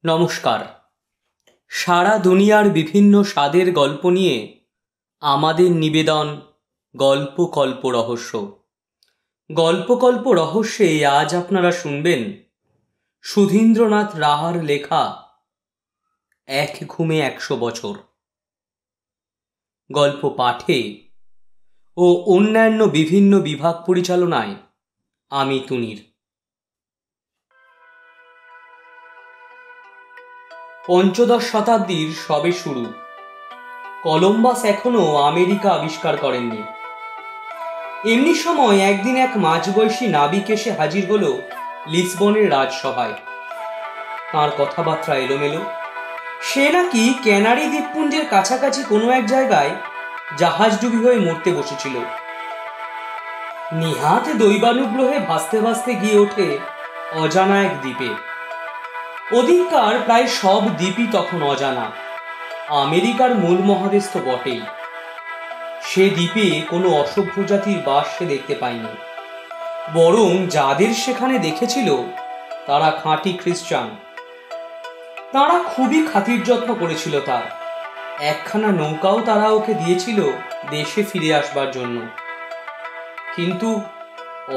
নমস্কার। সারা দুনিয়ার বিভিন্ন স্বাদের গল্প নিয়ে আমাদের নিবেদন গল্পকল্প রহস্য। গল্পকল্প রহস্যে আজ আপনারা শুনবেন সুধীন্দ্রনাথ রাহার লেখা এক ঘুমে 100 বছর। গল্প পাঠে ও অন্যান্য বিভিন্ন বিভাগ পরিচালনায় আমি তুনির। পঞ্চদশ শতাব্দীর সবে শুরু। কলম্বাস এখনো আমেরিকা আবিষ্কার করেননি। এমনি সময় একদিন এক মাঝবয়সী নাবিক এসে হাজির হলো লিসবনের রাজসভায়। তাঁর কথাবার্তা এলোমেলো। সে নাকি ক্যানারি দ্বীপপুঞ্জের কাছাকাছি কোনো এক জায়গায় জাহাজডুবি হয়ে মরতে বসেছিল। নিহাত দৈবানুগ্রহে ভাসতে ভাসতে গিয়ে ওঠে অজানা এক দ্বীপে। ওদিককার প্রায় সব দ্বীপই তখন অজানা। আমেরিকার মূল মহাদেশ তো বটেই। সে দ্বীপে কোনো অসভ্য জাতির বাস সে দেখতে পায়নি। বরং যাদের সেখানে দেখেছিল তারা খাঁটি খ্রিস্টান। তারা খুবই খাতির যত্ন করেছিল তার। একখানা নৌকাও তারা ওকে দিয়েছিল দেশে ফিরে আসবার জন্য। কিন্তু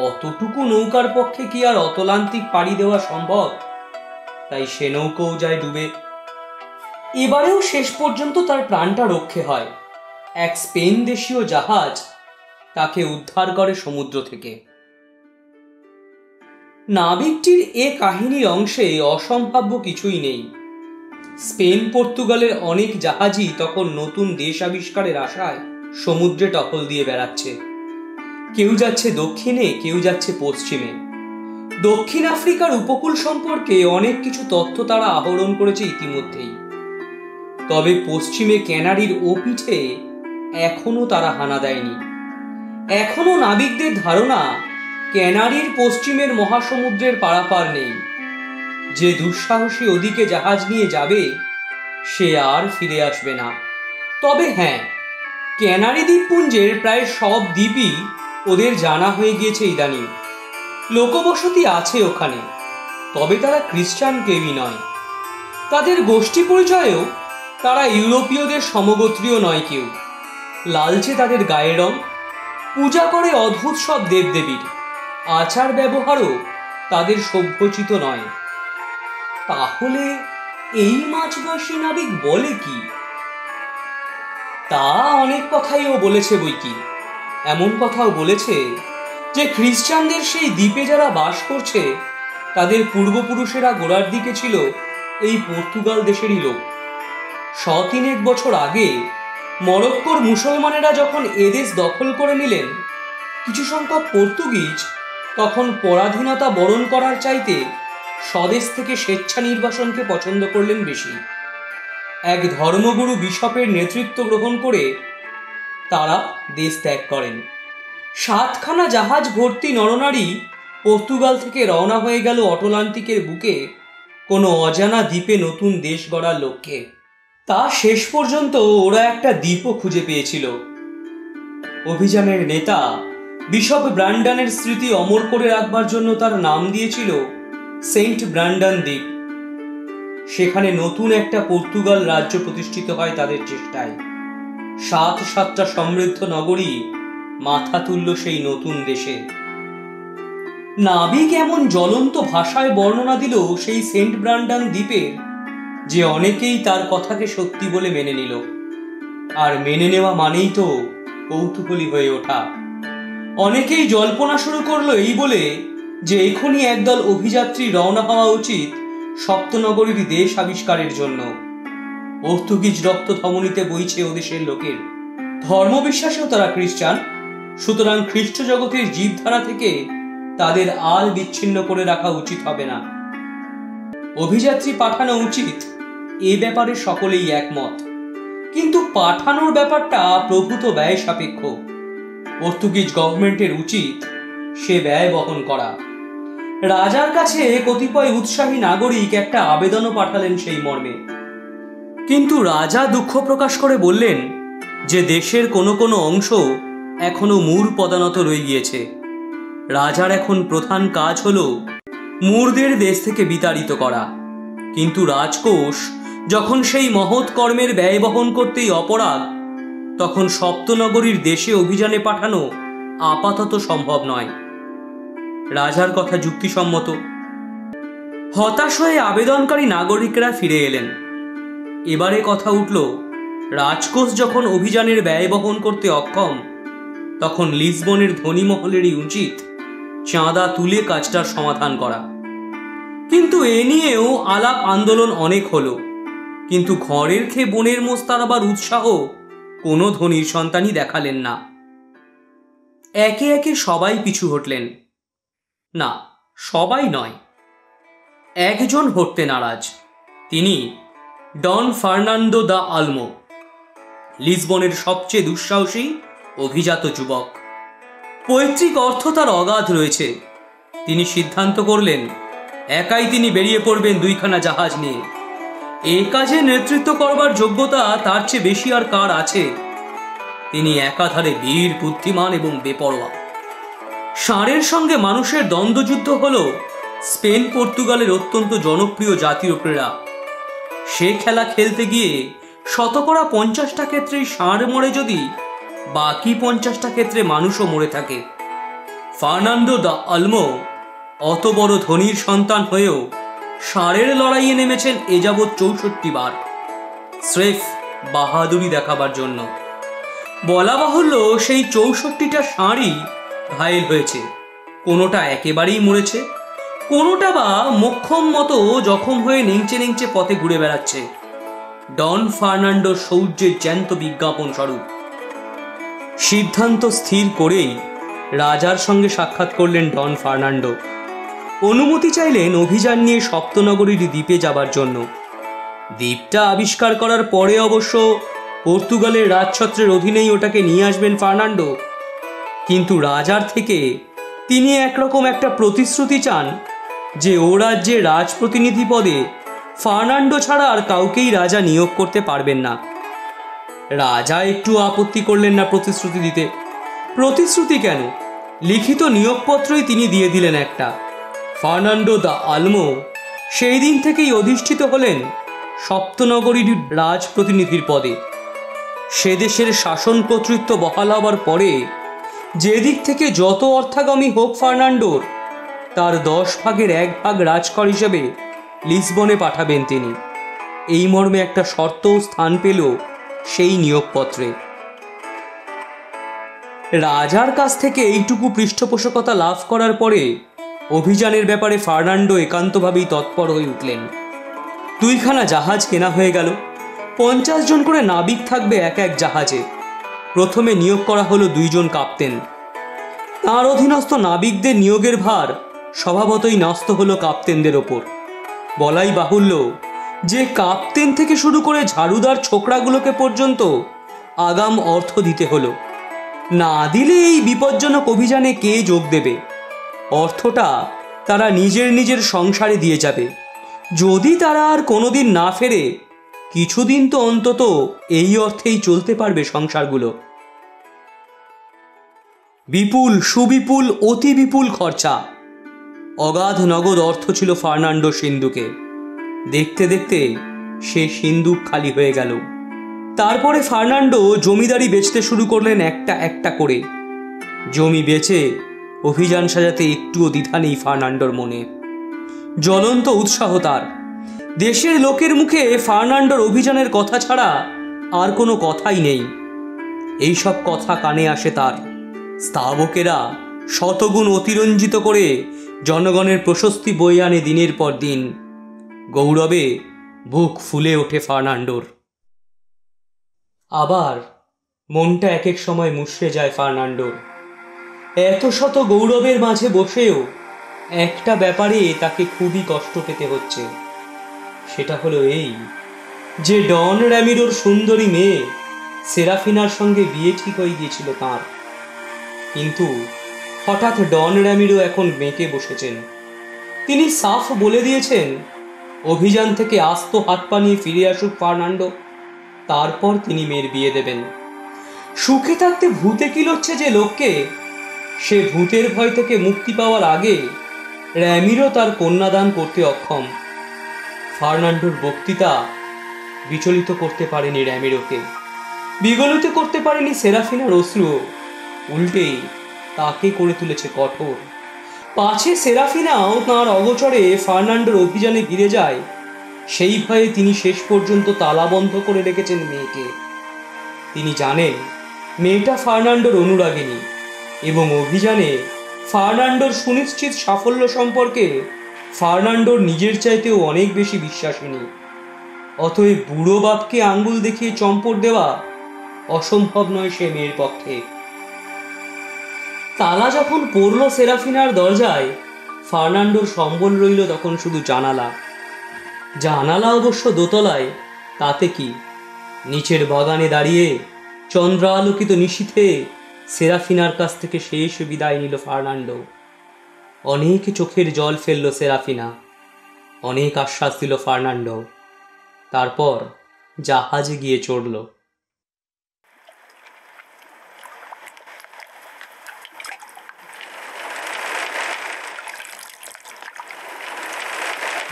অতটুকু নৌকার পক্ষে কি আর অতলান্তিক পাড়ি দেওয়া সম্ভব? তাই সে নৌকাও যায় ডুবে। এবারেও শেষ পর্যন্ত তার প্রাণটা রক্ষে হয়। এক স্পেন দেশীয় জাহাজ তাকে উদ্ধার করে সমুদ্র থেকে। নাবিকটির এ কাহিনীর অংশে অসম্ভাব্য কিছুই নেই। স্পেন পর্তুগালের অনেক জাহাজই তখন নতুন দেশ আবিষ্কারের আশায় সমুদ্রে টহল দিয়ে বেড়াচ্ছে। কেউ যাচ্ছে দক্ষিণে, কেউ যাচ্ছে পশ্চিমে। দক্ষিণ আফ্রিকার উপকূল সম্পর্কে অনেক কিছু তথ্য তারা আহরণ করেছে ইতিমধ্যেই। তবে পশ্চিমে ক্যানারির ও পিঠে এখনো তারা হানা দেয়নি। এখনো নাবিকদের ধারণা ক্যানারির পশ্চিমের মহাসমুদ্রের পারাপার নেই। যে দুঃসাহসী ওদিকে জাহাজ নিয়ে যাবে সে আর ফিরে আসবে না। তবে হ্যাঁ, ক্যানারি দ্বীপপুঞ্জের প্রায় সব দ্বীপই ওদের জানা হয়ে গিয়েছে ইদানিং। লোকবসতি আছে ওখানে, তবে তারা খ্রিস্টান কেউই নয়। তাদের গোষ্ঠী পরিচয়েও তারা ইউরোপীয়দের সমগোত্রীয় নয় কেউ। লালচে তাদের গায়ের রং, পূজা করে অদ্ভুত সব দেবদেবীর। আচার ব্যবহারও তাদের সভ্যচিত নয়। তাহলে এই মাঝবয়সী নাবিক বলে কি? তা অনেক কথাই ও বলেছে বইকি। এমন কথাও বলেছে যে খ্রিস্টানদের সেই দ্বীপে যারা বাস করছে তাদের পূর্বপুরুষেরা গোড়ার দিকে ছিল এই পর্তুগাল দেশেরই লোক। 100-3 বছর আগে মরক্কোর মুসলমানেরা যখন এদেশ দখল করে নিলেন, কিছু সংখ্যক পর্তুগিজ তখন পরাধীনতা বরণ করার চাইতে স্বদেশ থেকে স্বেচ্ছা নির্বাসনকে পছন্দ করলেন বেশি। এক ধর্মগুরু বিশপের নেতৃত্ব গ্রহণ করে তারা দেশ ত্যাগ করেন। 7খানা জাহাজ ভর্তি নরনারী পর্তুগাল থেকে রওনা হয়ে গেল অটলান্টিকের বুকে কোনো অজানা দ্বীপে নতুন দেশ গড়ার লক্ষ্যে। তা শেষ পর্যন্ত ওরা একটা দ্বীপও খুঁজে পেয়েছিল। অভিযানের নেতা বিশপ ব্র্যান্ডনের স্মৃতি অমর করে রাখবার জন্য তার নাম দিয়েছিল সেন্ট ব্র্যান্ডন দ্বীপ। সেখানে নতুন একটা পর্তুগাল রাজ্য প্রতিষ্ঠিত হয় তাদের চেষ্টায়। 7টা সমৃদ্ধ নগরী মাথা তুলল সেই নতুন দেশে। নাবিক এমন জ্বলন্ত ভাষায় বর্ণনা দিল সেই সেন্ট ব্র্যান্ডন দ্বীপের যে অনেকেই তার কথাকে সত্যি বলে মেনে নিল। আর মেনে নেওয়া মানেই তো কৌতূহলী হয়ে ওঠা। অনেকেই জল্পনা শুরু করলো এই বলে যে এখনই একদল অভিযাত্রী রওনা হওয়া উচিত সপ্তনগরীর দেশ আবিষ্কারের জন্য। পর্তুগিজ রক্ত ধমনীতে বইছে ওদেশের লোকের। ধর্মবিশ্বাসেও তারা খ্রিস্টান, সুতরাং খ্রিস্ট জগতের জীবধারা থেকে তাদের আর বিচ্ছিন্ন করে রাখা উচিত হবে না। অভিযাত্রী পাঠানো উচিত, এ ব্যাপারে সকলেই একমত। কিন্তু পাঠানোর ব্যাপারটা প্রভূত ব্যয় সাপেক্ষ। পর্তুগিজ গভর্নমেন্টের উচিত সে ব্যয় বহন করা। রাজার কাছে কতিপয় উৎসাহী নাগরিক একটা আবেদনও পাঠালেন সেই মর্মে। কিন্তু রাজা দুঃখ প্রকাশ করে বললেন যে দেশের কোনো কোনো অংশ এখনো মূর পদানত রয়ে গিয়েছে। রাজার এখন প্রধান কাজ হলো মুরদের দেশ থেকে বিতাড়িত করা। কিন্তু রাজকোষ যখন সেই মহৎ কর্মের ব্যয় বহন করতেই অপরাধ, তখন সপ্তনগরীর দেশে অভিযানে পাঠানো আপাতত সম্ভব নয়। রাজার কথা যুক্তিসম্মত। হতাশ হয়ে আবেদনকারী নাগরিকরা ফিরে এলেন। এবারে কথা উঠল, রাজকোষ যখন অভিযানের ব্যয় বহন করতে অক্ষম, তখন লিসবনের ধনী মহলেরই উচিত চাঁদা তুলে কাজটার সমাধান করা। কিন্তু এ নিয়েও আলাপ আন্দোলন অনেক হলো, কিন্তু ঘরের খেয়ে বনের মোষ তাড়াবার উৎসাহ কোনো ধনীর সন্তানই দেখালেন না। একে একে সবাই পিছু হটলেন। না, সবাই নয়, একজন হটতে নারাজ। তিনি ডন ফার্নান্দো দা আলমো, লিসবনের সবচেয়ে দুঃসাহসী অভিজাত যুবক। পৈতৃক অর্থ তার অগাধ রয়েছে। তিনি সিদ্ধান্ত করলেন একাই তিনি বেরিয়ে পড়বেন দুইখানা জাহাজ নিয়ে। এ কাজে নেতৃত্ব করবার যোগ্যতা তার চেয়ে বেশি আর কার আছে? তিনি একাধারে বীর, বুদ্ধিমান এবং বেপরোয়া। ষাঁড়ের সঙ্গে মানুষের দ্বন্দ্বযুদ্ধ হল স্পেন পর্তুগালের অত্যন্ত জনপ্রিয় জাতীয় ক্রীড়া। সে খেলা খেলতে গিয়ে 50%টা ক্ষেত্রেই ষাঁড় মরে, যদি বাকি 50টা ক্ষেত্রে মানুষও মরে থাকে। ফার্নান্দো দা আলমো অত বড় ধনীর সন্তান হয়েও ষাঁড়ের লড়াইয়ে নেমেছেন এ যাবৎ 64 বার, স্রেফ বাহাদুরি দেখাবার জন্য। বলা বাহুল্য, সেই 64টা ষাঁড়ই ঘায়েল হয়েছে। কোনোটা একেবারেই মরেছে, কোনোটা বা মোক্ষম মতো জখম হয়ে নেংচে নেংচে পথে ঘুরে বেড়াচ্ছে। ডন ফার্নান্ডো শৌর্যের জ্যান্ত বিজ্ঞাপন স্বরূপ। সিদ্ধান্ত স্থির করেই রাজার সঙ্গে সাক্ষাৎ করলেন ডন ফার্নান্ডো। অনুমতি চাইলেন অভিযান নিয়ে সপ্তনগরীর দ্বীপে যাবার জন্য। দ্বীপটা আবিষ্কার করার পরে অবশ্য পর্তুগালের রাজছত্রের অধীনেই ওটাকে নিয়ে আসবেন ফার্নান্ডো। কিন্তু রাজার থেকে তিনি একরকম একটা প্রতিশ্রুতি চান যে ও রাজ্যে রাজপ্রতিনিধি পদে ফার্নান্ডো ছাড়া আর কাউকেই রাজা নিয়োগ করতে পারবেন না। রাজা একটু আপত্তি করলেন না প্রতিশ্রুতি দিতে। প্রতিশ্রুতি কেন, লিখিত নিয়োগপত্রই তিনি দিয়ে দিলেন একটা। ফার্নান্ডো দা আলমো সেই দিন থেকেই অধিষ্ঠিত হলেন সপ্তনগরীর রাজপ্রতিনিধির পদে। সে দেশের শাসন কর্তৃত্ব বহাল হবার পরে যে দিক থেকে যত অর্থাগমী হোক ফার্নান্ডোর, তার 10 ভাগের 1 ভাগ রাজকর হিসেবে লিসবনে পাঠাবেন তিনি। এই মর্মে একটা শর্তও স্থান পেল সেই নিয়োগপত্রে। রাজার কাছ থেকে এইটুকু পৃষ্ঠপোষকতা লাভ করার পরে অভিযানের ব্যাপারে ফার্নান্ডো একান্তভাবেই তৎপর হয়ে উঠলেন। 2খানা জাহাজ কেনা হয়ে গেল। 50 জন করে নাবিক থাকবে এক এক জাহাজে। প্রথমে নিয়োগ করা হলো 2 জন কাপ্তেন। তাঁর অধীনস্থ নাবিকদের নিয়োগের ভার স্বভাবতই ন্যস্ত হলো কাপ্তেনদের ওপর। বলাই বাহুল্য যে কাপ্তেন থেকে শুরু করে ঝাড়ুদার ছোকরাগুলোকে পর্যন্ত আগাম অর্থ দিতে হলো। না দিলে এই বিপজ্জনক অভিযানে কে যোগ দেবে? অর্থটা তারা নিজের নিজের সংসারে দিয়ে যাবে। যদি তারা আর কোনোদিন না ফেরে, কিছুদিন তো অন্তত এই অর্থেই চলতে পারবে সংসারগুলো। বিপুল, সুবিপুল, অতি বিপুল খরচা। অগাধ নগদ অর্থ ছিল ফার্নান্ডো সিন্ধুকে। দেখতে দেখতে সে সিন্ধুক খালি হয়ে গেল। তারপরে ফার্নান্ডো জমিদারি বেচতে শুরু করলেন একটা একটা করে। জমি বেচে অভিযান সাজাতে একটুও দ্বিধা নেই ফার্নান্ডোর মনে। জ্বলন্ত উৎসাহ তার। দেশের লোকের মুখে ফার্নান্ডোর অভিযানের কথা ছাড়া আর কোনো কথাই নেই। এইসব কথা কানে আসে তার। স্তাবকেরা শতগুণ অতিরঞ্জিত করে জনগণের প্রশস্তি বয়ে আনে দিনের পর দিন। গৌরবে বুক ফুলে ওঠে ফার্নান্ডোর। আবার মনটা এক এক সময় মুষড়ে যায় ফার্নান্ডোর। এত শত গৌরবের মাঝে বসেও একটা ব্যাপারে তাকে খুবই কষ্ট পেতে হচ্ছে। সেটা হলো এই যে ডন র্যামিরোর সুন্দরী মেয়ে সেরাফিনার সঙ্গে বিয়ে ঠিক হয়ে গিয়েছিল তাঁর। কিন্তু হঠাৎ ডন র্যামিরো এখন মেকে বসেছেন। তিনি সাফ বলে দিয়েছেন অভিযান থেকে আস্ত হাত পা নিয়ে ফিরে আসুক ফার্নান্ডো, তারপর তিনি মেয়ের বিয়ে দেবেন। সুখে থাকতে ভূতে কিলোচ্ছে যে লোককে, সে ভূতের ভয় থেকে মুক্তি পাওয়ার আগে র্যামিরো তার কন্যাদান করতে অক্ষম। ফার্নান্ডোর বক্তৃতা বিচলিত করতে পারেনি র্যামিরোকে, বিগলিত করতে পারেনি সেরাফিনার অশ্রু, উল্টে তাকে করে তুলেছে কঠোর। পাছে সেরাফিনাও তাঁর অগোচরে ফার্নান্ডোর অভিযানে ঘিরে যায়, সেই ভয়ে তিনি শেষ পর্যন্ত তালাবন্ধ করে রেখেছেন মেয়েকে। তিনি জানেন মেয়েটা ফার্নান্ডোর অনুরাগিনী এবং অভিযানে ফার্নান্ডোর সুনিশ্চিত সাফল্য সম্পর্কে ফার্নান্ডোর নিজের চাইতেও অনেক বেশি বিশ্বাসিনী। অতএব বুড়ো বাপকে আঙ্গুল দেখিয়ে চম্পট দেওয়া অসম্ভব নয় সে মেয়ের পক্ষে। তালা যখন পড়ল সেরাফিনার দরজায়, ফার্নান্ডোর সম্বল রইল তখন শুধু জানালা। জানালা অবশ্য দোতলায়, তাতে কি? নিচের বাগানে দাঁড়িয়ে চন্দ্রালোকিত নিশীথে সেরাফিনার কাছ থেকে শেষ বিদায় নিল ফার্নান্ডো। অনেক চোখের জল ফেলল সেরাফিনা, অনেক আশ্বাস দিল ফার্নান্ডো। তারপর জাহাজে গিয়ে চড়ল।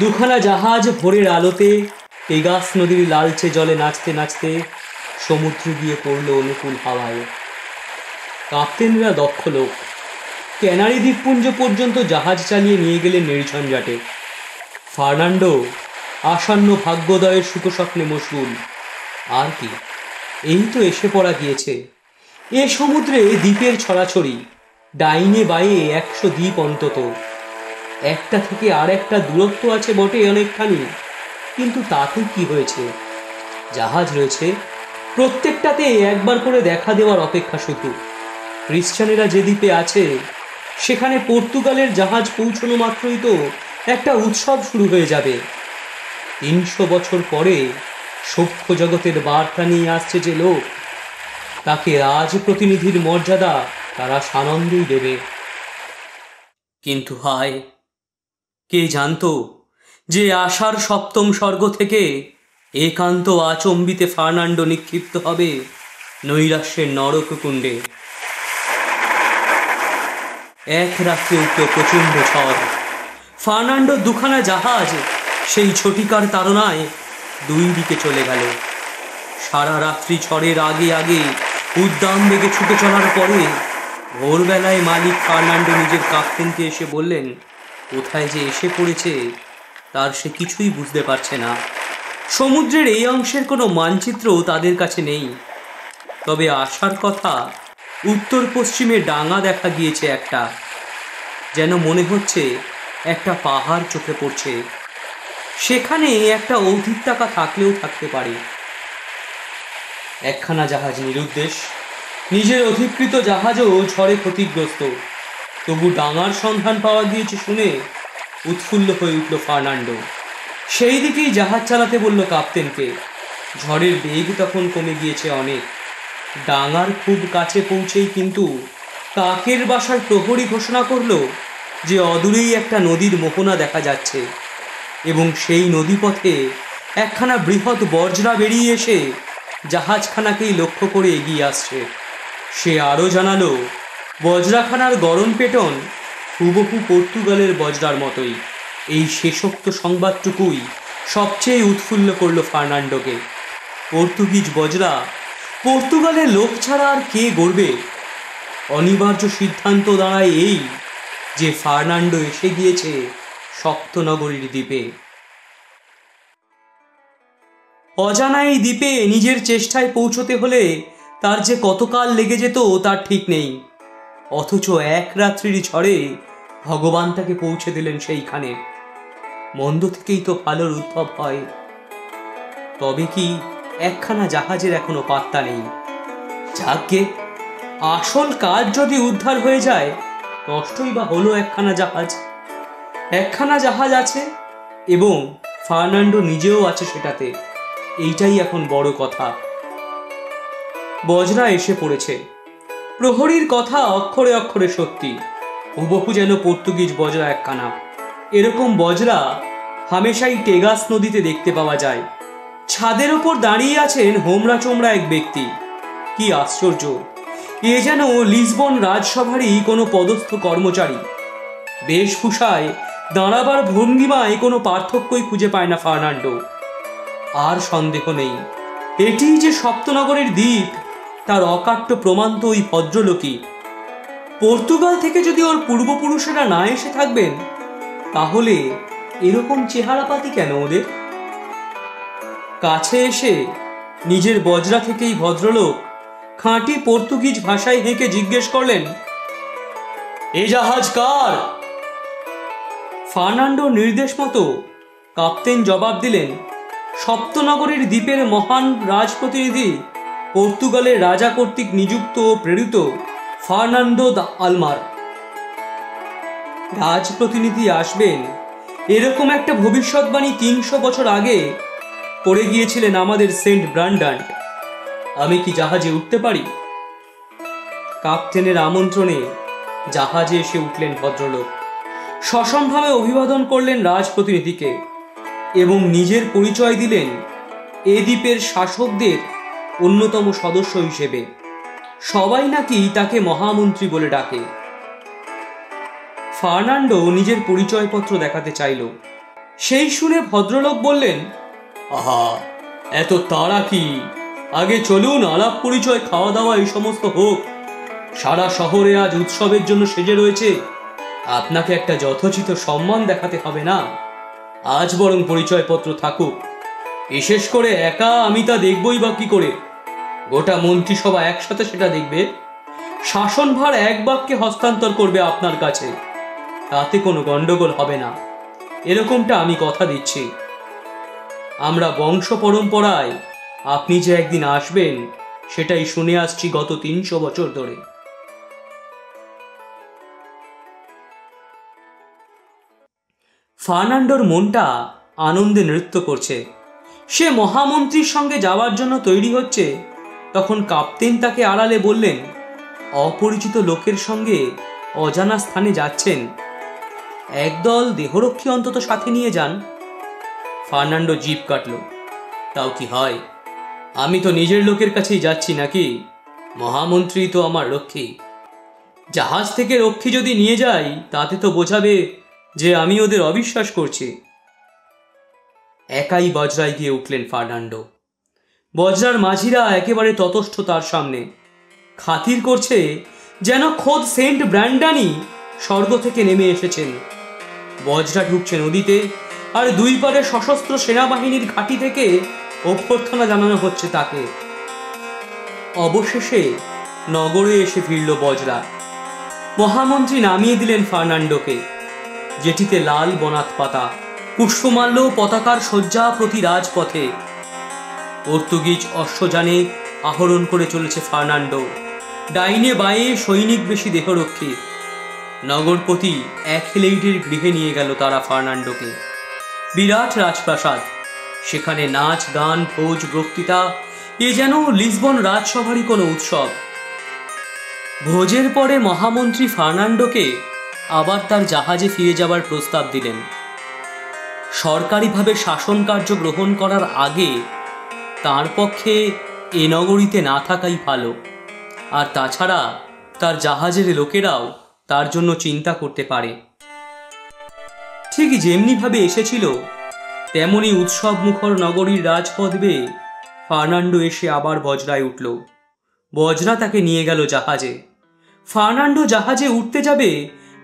দুখানা জাহাজ ভোরের আলোতে পেগাস নদীর লালচে জলে নাচতে নাচতে সমুদ্রে গিয়ে পড়ল অনুকূল হাওয়ায়। কাপ্তেনরা দক্ষ লোক, ক্যানারি দ্বীপপুঞ্জ পর্যন্ত জাহাজ চালিয়ে নিয়ে গেলেন নির্ঝঞ্ঝাটে। ফার্নান্ডো আসন্ন ভাগ্যোদয়ের সুখস্বপ্নে মশগুল। আর কি, এই তো এসে পড়া গিয়েছে। এ সমুদ্রে দ্বীপের ছড়াছড়ি, ডাইনে বায়ে 100 দ্বীপ অন্তত। একটা থেকে আর একটা দূরত্ব আছে বটে অনেকখানি, কিন্তু তাতে কি হয়েছে? জাহাজ রয়েছে, প্রত্যেকটাতে একবার করে দেখা দেওয়ার অপেক্ষা শুধু। খ্রিস্টানেরা যে দ্বীপে আছে সেখানে পর্তুগালের জাহাজ পৌঁছানো মাত্রই তো একটা উৎসব শুরু হয়ে যাবে। 300 বছর পরে সভ্য জগতের বার্তা নিয়ে আসছে যে লোক, তাকে রাজ প্রতিনিধির মর্যাদা তারা সানন্দেই দেবে। কিন্তু হায়, কে জানতো যে আশার 7ম স্বর্গ থেকে একান্ত আচম্বিতে ফার্নান্ডো নিক্ষিপ্ত হবে নৈরাশ্যের নরককুণ্ডে। এক রাত্রে উঠল প্রচণ্ড ঝড়। ফার্নান্ডোর দুখানা জাহাজ সেই ছটিকার তাড়নায় 2 দিকে চলে গেল। সারা রাত্রি ঝড়ের আগে আগে উদ্দাম বেগে ছুটে চলার পরে ভোরবেলায় মালিক ফার্নান্ডো নিজের কাপ্তেনকে এসে বললেন, কোথায় যে এসে পড়েছে তার সে কিছুই বুঝতে পারছে না। সমুদ্রের এই অংশের কোনো মানচিত্র তাদের কাছে নেই, তবে আসার কথা উত্তর পশ্চিমে ডাঙা দেখা গিয়েছে একটা, যেন মনে হচ্ছে একটা পাহাড় চোখে পড়ছে। সেখানে একটা অধিকতাকা থাকলেও থাকতে পারে। একখানা জাহাজ নিরুদ্দেশ, নিজের অধিকৃত জাহাজও ঝড়ে ক্ষতিগ্রস্ত, তবু ডাঙার সন্ধান পাওয়া গিয়েছে শুনে উৎফুল্ল হয়ে উঠল ফার্নান্ডো। সেই দিকেই জাহাজ চালাতে বলল কাপ্তেনকে। ঝড়ের বেগ তখন কমে গিয়েছে অনেক। ডাঙার খুব কাছে পৌঁছেই কিন্তু কাকের বাসার প্রহরী ঘোষণা করল যে অদূরেই একটা নদীর মোহনা দেখা যাচ্ছে এবং সেই নদীপথে একখানা বৃহৎ বজ্রা বেরিয়ে এসে জাহাজখানাকেই লক্ষ্য করে এগিয়ে আসছে। সে আরও জানালো, বজ্রাখানার গরম পেটন হুবহু পর্তুগালের বজ্রার মতোই। এই শেষোক্ত সংবাদটুকুই সবচেয়ে উৎফুল্ল করল ফার্নান্ডোকে। পর্তুগিজ বজ্রা পর্তুগালের লোক ছাড়া আর কে গড়বে? অনিবার্য সিদ্ধান্ত দাঁড়ায় এই যে ফার্নান্ডো এসে গিয়েছে সপ্তনগরীর দ্বীপে। অজানা এই দ্বীপে নিজের চেষ্টায় পৌঁছতে হলে তার যে কতকাল লেগে যেত তার ঠিক নেই, অথচ এক রাত্রির ঝড়ে ভগবান তাকে পৌঁছে দিলেন সেইখানে। মন্দ থেকেই তো ভালোর উদ্ভব হয়। তবে কি একখানা জাহাজের এখনো পাত্তা নেই। যাকে আসল কাজ যদি উদ্ধার হয়ে যায়, নষ্টই বা হলো একখানা জাহাজ। একখানা জাহাজ আছে এবং ফার্নান্ডো নিজেও আছে সেটাতে, এইটাই এখন বড় কথা। বজ্রা এসে পড়েছে। প্রহরীর কথা অক্ষরে অক্ষরে সত্যি, হুবহু যেন পর্তুগিজ বজ্রা একখানা। এরকম বজ্রা হামেশাই টেগাস নদীতে দেখতে পাওয়া যায়। ছাদের ওপর দাঁড়িয়ে আছেন হোমরা চোমরা এক ব্যক্তি। কি আশ্চর্য, এ যেন লিসবন রাজসভারই কোনো পদস্থ কর্মচারী। বেশভূষায় দাঁড়াবার ভঙ্গিমায় কোনো পার্থক্যই খুঁজে পায় না ফার্নান্ডো। আর সন্দেহ নেই, এটি যে সপ্তনগরের দ্বীপ তার অকাট্য প্রমাণ তো ওই ভদ্রলোকই। পর্তুগাল থেকে যদি ওর পূর্বপুরুষেরা না এসে থাকবেন, তাহলে এরকম চেহারাপাতি কেন ওদের? কাছে এসে নিজের বজরা থেকেই ভদ্রলোক খাঁটি পর্তুগিজ ভাষায় হেঁকে জিজ্ঞেস করলেন, এ জাহাজ কার? ফার্নান্ডোর নির্দেশ মতো কাপ্তেন জবাব দিলেন, সপ্তনগরের দ্বীপের মহান রাজপ্রতিনিধি, পর্তুগালের রাজা কর্তৃক নিযুক্ত ও প্রেরিত ফার্নান্ডো দা আলমার। রাজপ্রতিনিধি আসবেন এরকম একটা ভবিষ্যৎবাণী 300 বছর আগে করে গিয়েছিলেন আমাদের সেন্ট ব্রান্ডান্ট। আমি কি জাহাজে উঠতে পারি? কাপ্তেনের আমন্ত্রণে জাহাজে এসে উঠলেন ভদ্রলোক। সসম্ভাবে অভিবাদন করলেন রাজপ্রতিনিধিকে এবং নিজের পরিচয় দিলেন এ দ্বীপের শাসকদের অন্যতম সদস্য হিসেবে। সবাই নাকি তাকে মহামন্ত্রী বলে ডাকে। ফার্নান্ডো নিজের পরিচয়পত্র দেখাতে চাইল। সেই শুনে ভদ্রলোক বললেন, আহা, এত তাড়া কি? আগে চলুন, আলাপ পরিচয়, খাওয়া দাওয়া এই সমস্ত হোক। সারা শহরে আজ উৎসবের জন্য সেজে রয়েছে, আপনাকে একটা যথোচিত সম্মান দেখাতে হবে না? আজ বরং পরিচয়পত্র থাকুক। বিশেষ করে একা আমি তা দেখবই বা কি করে? গোটা মন্ত্রিসভা একসাথে সেটা দেখবে। শাসনভার এক বাক্যে হস্তান্তর করবে আপনার কাছে, তাতে কোনো গন্ডগোল হবে না, এরকমটা আমি কথা দিচ্ছি। আমরা বংশ পরম্পরায় আপনি যে একদিন আসবেন সেটাই শুনে আসছি গত 300 বছর ধরে। ফার্নান্ডোর মনটা আনন্দে নৃত্য করছে। সে মহামন্ত্রীর সঙ্গে যাওয়ার জন্য তৈরি হচ্ছে, তখন কাপ্তেন তাকে আড়ালে বললেন, অপরিচিত লোকের সঙ্গে অজানা স্থানে যাচ্ছেন, একদল দেহরক্ষী অন্তত সাথে নিয়ে যান। ফার্নান্ডো জিভ কাটল, তাও কি হয়? আমি তো নিজের লোকের কাছেই যাচ্ছি নাকি? মহামন্ত্রী তো আমার রক্ষী। জাহাজ থেকে রক্ষী যদি নিয়ে যাই তাতে তো বোঝাবে যে আমি ওদের অবিশ্বাস করছি। একাই বজরায় গিয়ে উঠলেন ফার্নান্ডো। বজরার মাঝিরা একেবারে ততস্থ তার সামনে, খাতির করছে যেন খোদ সেন্ট ব্র্যান্ডানই স্বর্গ থেকে নেমে এসেছেন। বজরা ঢুকছে নদীতে, আর দুই পারে সশস্ত্র সেনাবাহিনীর ঘাঁটি থেকে অভ্যর্থনা জানানো হচ্ছে তাকে। অবশেষে নগরে এসে ফিরল বজরা। মহামন্ত্রী নামিয়ে দিলেন ফার্নান্ডোকে। যেটিতে লাল বনাত পাতা, পুষ্পমাল্য, পতাকার সজ্জা প্রতি রাজপথে। পর্তুগিজ অশ্বযানে আহরণ করে চলেছে ফার্নান্ডো। ডাইনে বাঁয়ে সৈনিক বেশি দেহরক্ষী। নগরপতি এক হেলেইটের গৃহে নিয়ে গেল তারা ফার্নান্ডোকে। বিরাট রাজপ্রাসাদ, সেখানে নাচ গান, ভোজ, বক্তৃতা, এ যেন লিসবন রাজসভারই কোনো উৎসব। ভোজের পরে মহামন্ত্রী ফার্নান্ডোকে আবার তার জাহাজে ফিরে যাবার প্রস্তাব দিলেন। সরকারিভাবে শাসন কার্য গ্রহণ করার আগে তার পক্ষে এ নগরীতে না থাকাই ভালো। আর তাছাড়া তার জাহাজের লোকেরাও তার জন্য চিন্তা করতে পারে। ঠিক যেমনিভাবে এসেছিল তেমনি উৎসব মুখর নগরীর রাজপথ বেয়ে ফার্নান্ডো এসে আবার বজরায় উঠল। বজরা তাকে নিয়ে গেল জাহাজে। ফার্নান্ডো জাহাজে উঠতে যাবে,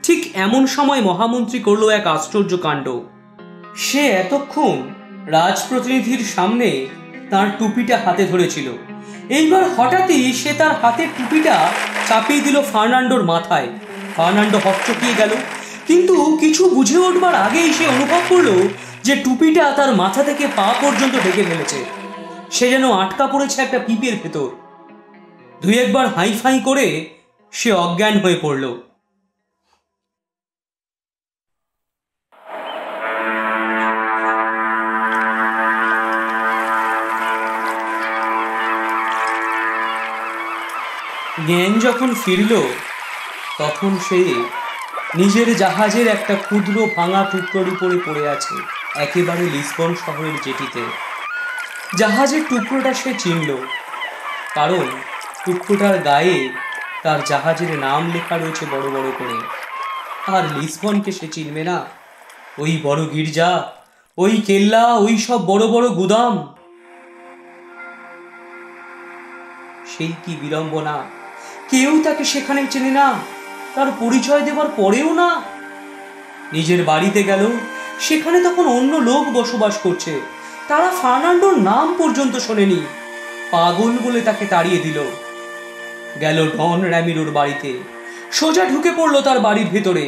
ঠিক এমন সময় মহামন্ত্রী করল এক আশ্চর্য কাণ্ড। সে এতক্ষণ রাজপ্রতিনিধির সামনে তার টুপিটা হাতে ধরেছিল, এইবার হঠাৎই সে তার হাতের টুপিটা চাপিয়ে দিল ফার্নান্ডোর মাথায়। ফার্নান্ডো হকচকিয়ে গেল, কিন্তু কিছু বুঝে উঠবার আগেই সে অনুভব করলো যে টুপিটা তার মাথা থেকে পা পর্যন্ত ঢেকে ফেলেছে। সে যেন আটকা পড়েছে একটা পিপের ভেতর। দুই একবার হাই ফাই করে সে অজ্ঞান হয়ে পড়ল। জ্ঞান যখন ফিরল তখন সে নিজের জাহাজের একটা ক্ষুদ্র ভাঙা টুকরোর উপরে পড়ে আছে, একেবারে লিসবন শহরের জেটিতে। জাহাজের টুকরোটা সে চিনল, কারণ টুকরোটার গায়ে তার জাহাজের নাম লেখা রয়েছে বড় বড় করে। আর লিসবনকে সে চিনবে না? ওই বড় গির্জা, ওই কেল্লা, ওই সব বড় বড় গুদাম। সেই কি বিড়ম্বনা! কেউ তাকে সেখানে চেনে না, তার পরিচয় দেবার পরেও না। নিজের বাড়িতে গেল, সেখানে তখন অন্য লোক বসবাস করছে, তারা ফার্নান্ডোর নাম পর্যন্ত শোনেনি। পাগল বলে তাকে তাড়িয়ে দিল। গেল ডন র্যামিরোর বাড়িতে, সোজা ঢুকে পড়লো তার বাড়ির ভেতরে।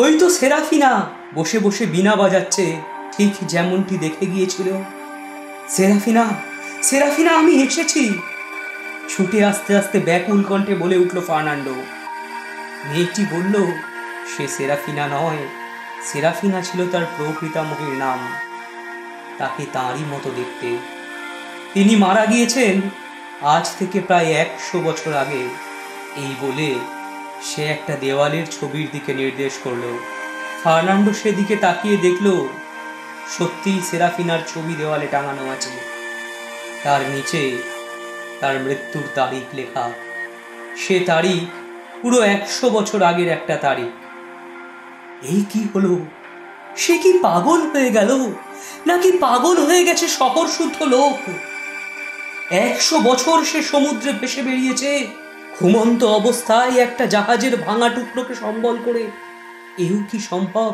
ওই তো সেরাফিনা বসে বসে বীণা বাজাচ্ছে, ঠিক যেমনটি দেখে গিয়েছিল। সেরাফিনা, সেরাফিনা, আমি এসেছি! ছুটে আস্তে আস্তে ব্যাকুল কণ্ঠে বলে উঠল ফার্নান্ডো। মেয়েটি বলল, সে সেরাফিনা নয়, সেরাফিনা ছিল তার প্রপিতামহীর নাম। তাকে তাঁরই মতো দেখতে। তিনি মারা গিয়েছেন আজ থেকে প্রায় 100 বছর আগে। এই বলে সে একটা দেওয়ালের ছবির দিকে নির্দেশ করলো। ফার্নান্ডো সেদিকে তাকিয়ে দেখল, সত্যিই সেরাফিনার ছবি দেওয়ালে টাঙানো আছে। তার নিচে তার মৃত্যুর তারিখ লেখা। সে তারিখ পুরো 100 বছর আগের একটা তারিখ। এই কি হলো? সে কি পাগল হয়ে গেল, নাকি পাগল হয়ে গেছে শহর শুদ্ধ লোক? 100 বছর সে সমুদ্রে ভেসে বেরিয়েছে, ঘুমন্ত অবস্থায় একটা জাহাজের ভাঙা টুকরোকে সম্বল করে। এও কি সম্ভব?